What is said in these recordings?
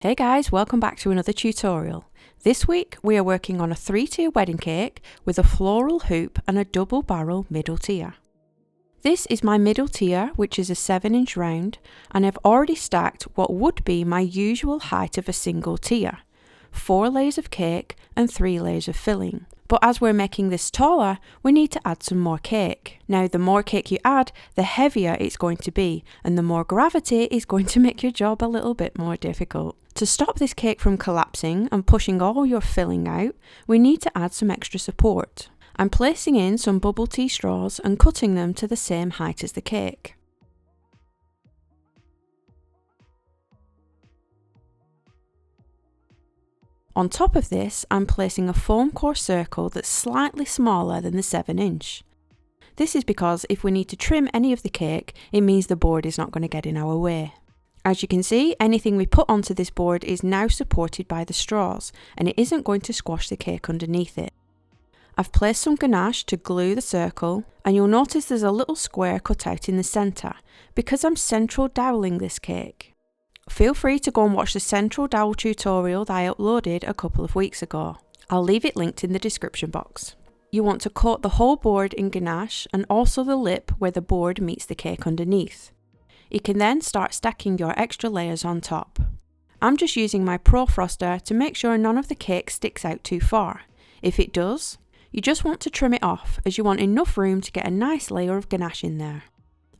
Hey guys, welcome back to another tutorial. This week we are working on a 3-tier wedding cake with a floral hoop and a double barrel middle tier. This is my middle tier, which is a 7-inch round, and I've already stacked what would be my usual height of a single tier, 4 layers of cake and 3 layers of filling. But as we're making this taller, we need to add some more cake. Now, the more cake you add, the heavier it's going to be, and the more gravity is going to make your job a little bit more difficult. To stop this cake from collapsing and pushing all your filling out, we need to add some extra support. I'm placing in some bubble tea straws and cutting them to the same height as the cake. On top of this, I'm placing a foam core circle that's slightly smaller than the 7-inch. This is because if we need to trim any of the cake, it means the board is not going to get in our way. As you can see, anything we put onto this board is now supported by the straws, and it isn't going to squash the cake underneath it. I've placed some ganache to glue the circle, and you'll notice there's a little square cut out in the centre, because I'm central doweling this cake. Feel free to go and watch the central dowel tutorial that I uploaded a couple of weeks ago. I'll leave it linked in the description box. You want to coat the whole board in ganache and also the lip where the board meets the cake underneath. You can then start stacking your extra layers on top. I'm just using my Pro Froster to make sure none of the cake sticks out too far. If it does, you just want to trim it off as you want enough room to get a nice layer of ganache in there.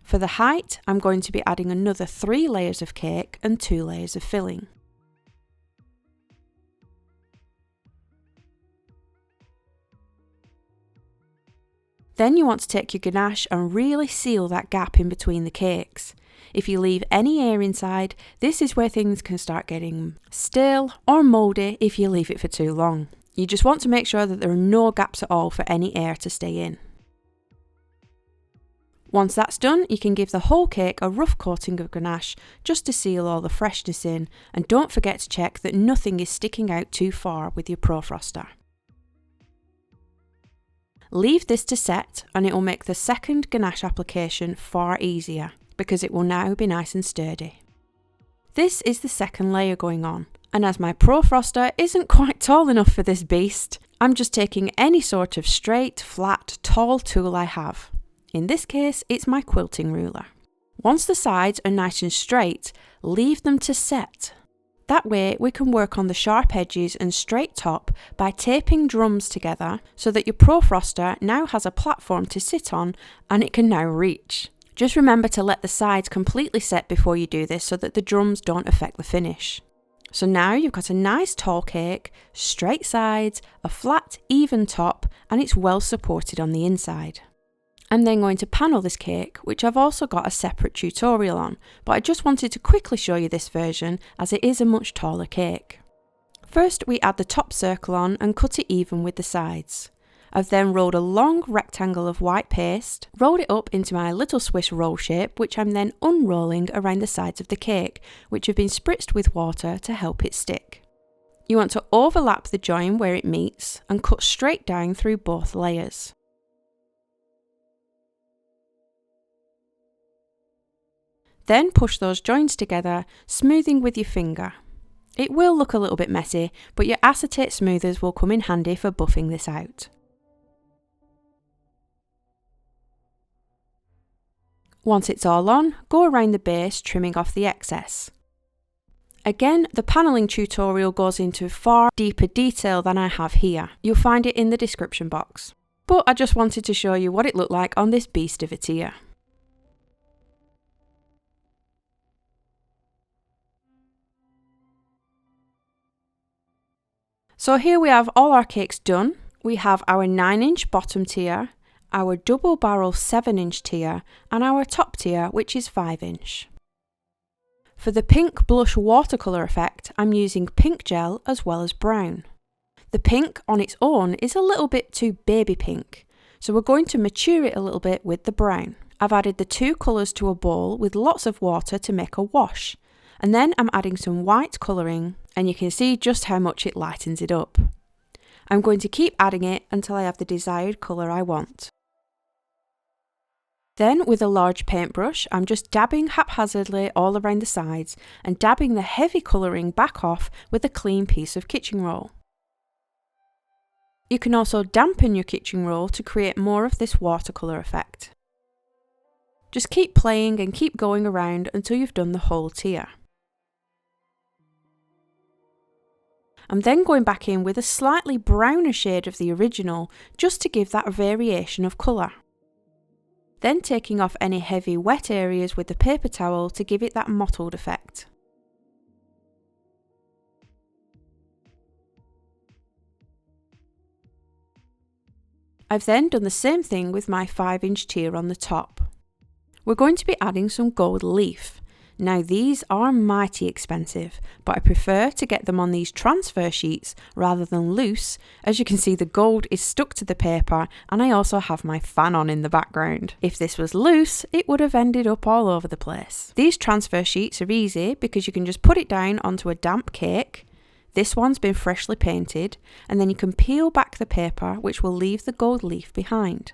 For the height, I'm going to be adding another 3 layers of cake and 2 layers of filling. Then you want to take your ganache and really seal that gap in between the cakes. If you leave any air inside, this is where things can start getting stale or mouldy if you leave it for too long. You just want to make sure that there are no gaps at all for any air to stay in. Once that's done, you can give the whole cake a rough coating of ganache just to seal all the freshness in, and don't forget to check that nothing is sticking out too far with your Pro Froster. Leave this to set and it will make the second ganache application far easier because it will now be nice and sturdy. This is the second layer going on, and as my Pro Froster isn't quite tall enough for this beast, I'm just taking any sort of straight, flat, tall tool I have. In this case, it's my quilting ruler. Once the sides are nice and straight, leave them to set. That way we can work on the sharp edges and straight top by taping drums together so that your Pro Froster now has a platform to sit on and it can now reach. Just remember to let the sides completely set before you do this so that the drums don't affect the finish. So now you've got a nice tall cake, straight sides, a flat, even top, and it's well supported on the inside. I'm then going to panel this cake, which I've also got a separate tutorial on, but I just wanted to quickly show you this version as it is a much taller cake. First, we add the top circle on and cut it even with the sides. I've then rolled a long rectangle of white paste, rolled it up into my little Swiss roll shape, which I'm then unrolling around the sides of the cake, which have been spritzed with water to help it stick. You want to overlap the join where it meets and cut straight down through both layers. Then push those joins together, smoothing with your finger. It will look a little bit messy, but your acetate smoothers will come in handy for buffing this out. Once it's all on, go around the base, trimming off the excess. Again, the panelling tutorial goes into far deeper detail than I have here. You'll find it in the description box. But I just wanted to show you what it looked like on this beast of a tier. So here we have all our cakes done. We have our 9-inch bottom tier, our double barrel 7-inch tier, and our top tier, which is 5-inch. For the pink blush watercolor effect, I'm using pink gel as well as brown. The pink on its own is a little bit too baby pink, so we're going to mature it a little bit with the brown. I've added the 2 colours to a bowl with lots of water to make a wash. And then I'm adding some white colouring, and you can see just how much it lightens it up. I'm going to keep adding it until I have the desired colour I want. Then with a large paintbrush, I'm just dabbing haphazardly all around the sides and dabbing the heavy colouring back off with a clean piece of kitchen roll. You can also dampen your kitchen roll to create more of this watercolour effect. Just keep playing and keep going around until you've done the whole tier. I'm then going back in with a slightly browner shade of the original just to give that variation of colour. Then taking off any heavy wet areas with the paper towel to give it that mottled effect. I've then done the same thing with my 5-inch tier on the top. We're going to be adding some gold leaf. Now these are mighty expensive, but I prefer to get them on these transfer sheets rather than loose. As you can see, the gold is stuck to the paper and I also have my fan on in the background. If this was loose, it would have ended up all over the place. These transfer sheets are easy because you can just put it down onto a damp cake. This one's been freshly painted, and then you can peel back the paper, which will leave the gold leaf behind.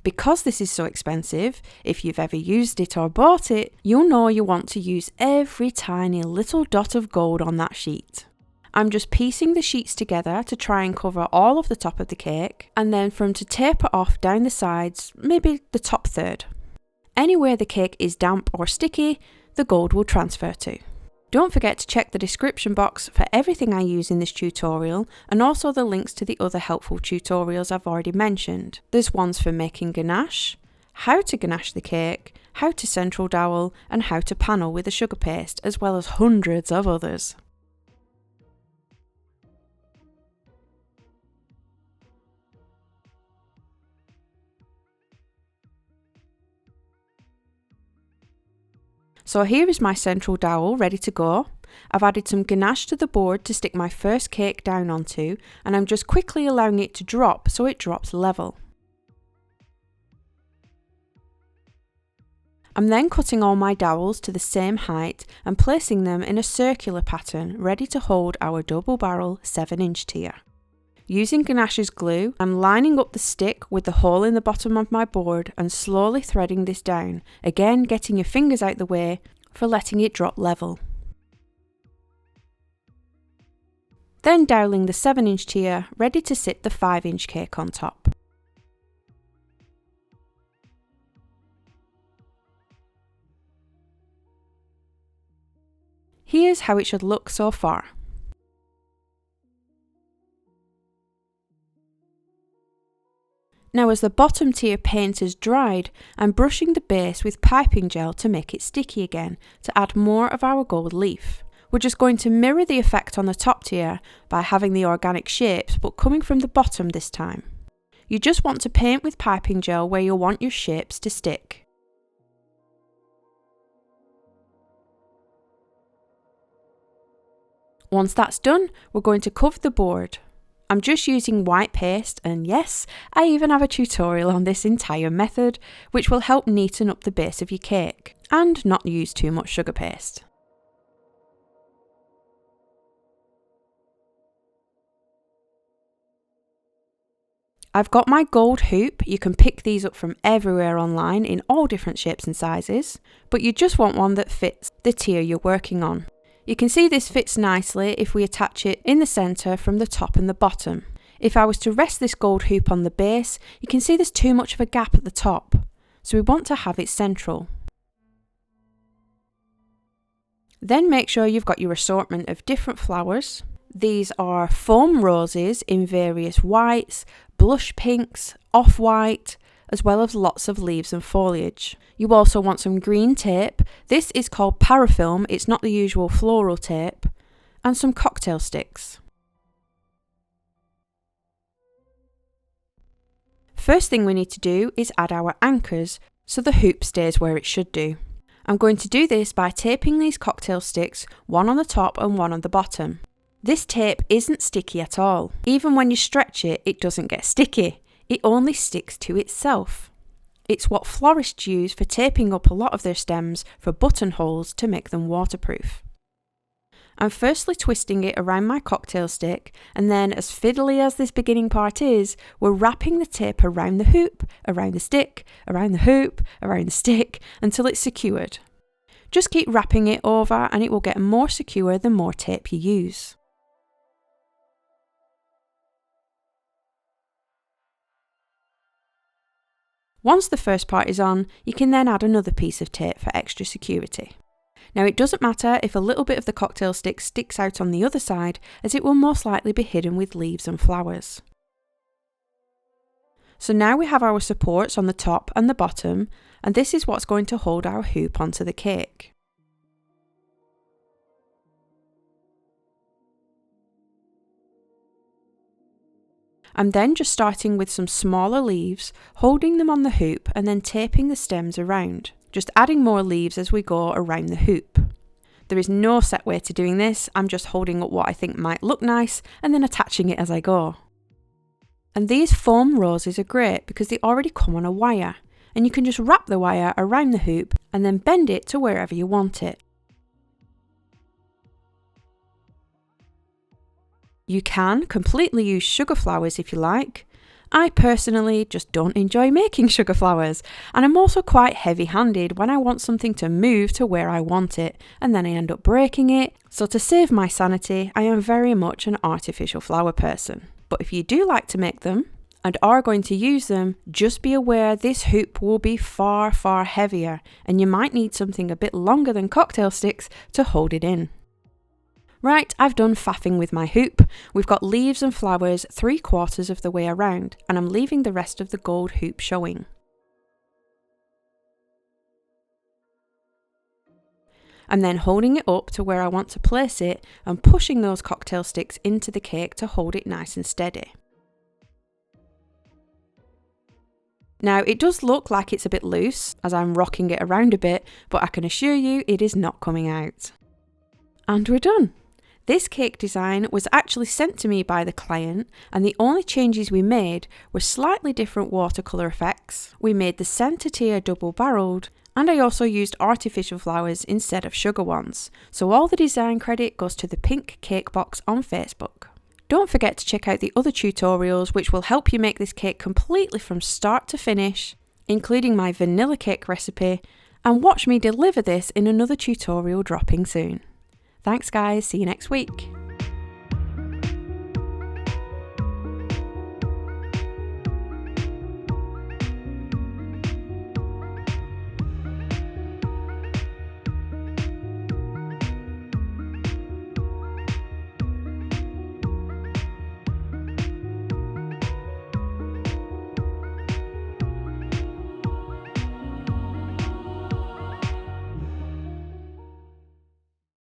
Because this is so expensive, if you've ever used it or bought it, you'll know you want to use every tiny little dot of gold on that sheet. I'm just piecing the sheets together to try and cover all of the top of the cake, and then from to taper off down the sides, maybe the top third. Anywhere the cake is damp or sticky, the gold will transfer to. Don't forget to check the description box for everything I use in this tutorial and also the links to the other helpful tutorials I've already mentioned. There's ones for making ganache, how to ganache the cake, how to central dowel and how to panel with a sugar paste, as well as hundreds of others. So here is my central dowel ready to go. I've added some ganache to the board to stick my first cake down onto, and I'm just quickly allowing it to drop so it drops level. I'm then cutting all my dowels to the same height and placing them in a circular pattern ready to hold our double barrel 7-inch tier. Using ganache's glue, I'm lining up the stick with the hole in the bottom of my board and slowly threading this down, again getting your fingers out the way for letting it drop level. Then doweling the 7-inch tier, ready to sit the 5-inch cake on top. Here's how it should look so far. Now as the bottom tier paint has dried, I'm brushing the base with piping gel to make it sticky again, to add more of our gold leaf. We're just going to mirror the effect on the top tier by having the organic shapes, but coming from the bottom this time. You just want to paint with piping gel where you want your shapes to stick. Once that's done, we're going to cover the board. I'm just using white paste, and yes, I even have a tutorial on this entire method, which will help neaten up the base of your cake and not use too much sugar paste. I've got my gold hoop. You can pick these up from everywhere online in all different shapes and sizes, but you just want one that fits the tier you're working on. You can see this fits nicely if we attach it in the centre from the top and the bottom. If I was to rest this gold hoop on the base, you can see there's too much of a gap at the top, so we want to have it central. Then make sure you've got your assortment of different flowers. These are foam roses in various whites, blush pinks, off-white, as well as lots of leaves and foliage. You also want some green tape. This is called parafilm, it's not the usual floral tape, and some cocktail sticks. First thing we need to do is add our anchors so the hoop stays where it should do. I'm going to do this by taping these cocktail sticks, one on the top and one on the bottom. This tape isn't sticky at all. Even when you stretch it, it doesn't get sticky. It only sticks to itself. It's what florists use for taping up a lot of their stems for buttonholes to make them waterproof. I'm firstly twisting it around my cocktail stick, and then, as fiddly as this beginning part is, we're wrapping the tape around the hoop, around the stick, around the hoop, around the stick, until it's secured. Just keep wrapping it over and it will get more secure the more tape you use. Once the first part is on, you can then add another piece of tape for extra security. Now it doesn't matter if a little bit of the cocktail stick sticks out on the other side, as it will most likely be hidden with leaves and flowers. So now we have our supports on the top and the bottom, and this is what's going to hold our hoop onto the cake. I'm then just starting with some smaller leaves, holding them on the hoop and then taping the stems around, just adding more leaves as we go around the hoop. There is no set way to doing this, I'm just holding up what I think might look nice and then attaching it as I go. And these foam roses are great because they already come on a wire, and you can just wrap the wire around the hoop and then bend it to wherever you want it. You can completely use sugar flowers if you like. I personally just don't enjoy making sugar flowers, and I'm also quite heavy-handed when I want something to move to where I want it, and then I end up breaking it, so to save my sanity, I am very much an artificial flower person. But if you do like to make them, and are going to use them, just be aware this hoop will be far, far heavier, and you might need something a bit longer than cocktail sticks to hold it in. Right, I've done faffing with my hoop. We've got leaves and flowers 3/4 of the way around, and I'm leaving the rest of the gold hoop showing. I'm then holding it up to where I want to place it and pushing those cocktail sticks into the cake to hold it nice and steady. Now, it does look like it's a bit loose as I'm rocking it around a bit, but I can assure you it is not coming out. And we're done! This cake design was actually sent to me by the client, and the only changes we made were slightly different watercolour effects. We made the centre tier double barrelled, and I also used artificial flowers instead of sugar ones, so all the design credit goes to the Pink Cake Box on Facebook. Don't forget to check out the other tutorials which will help you make this cake completely from start to finish, including my vanilla cake recipe, and watch me deliver this in another tutorial dropping soon. Thanks guys, see you next week.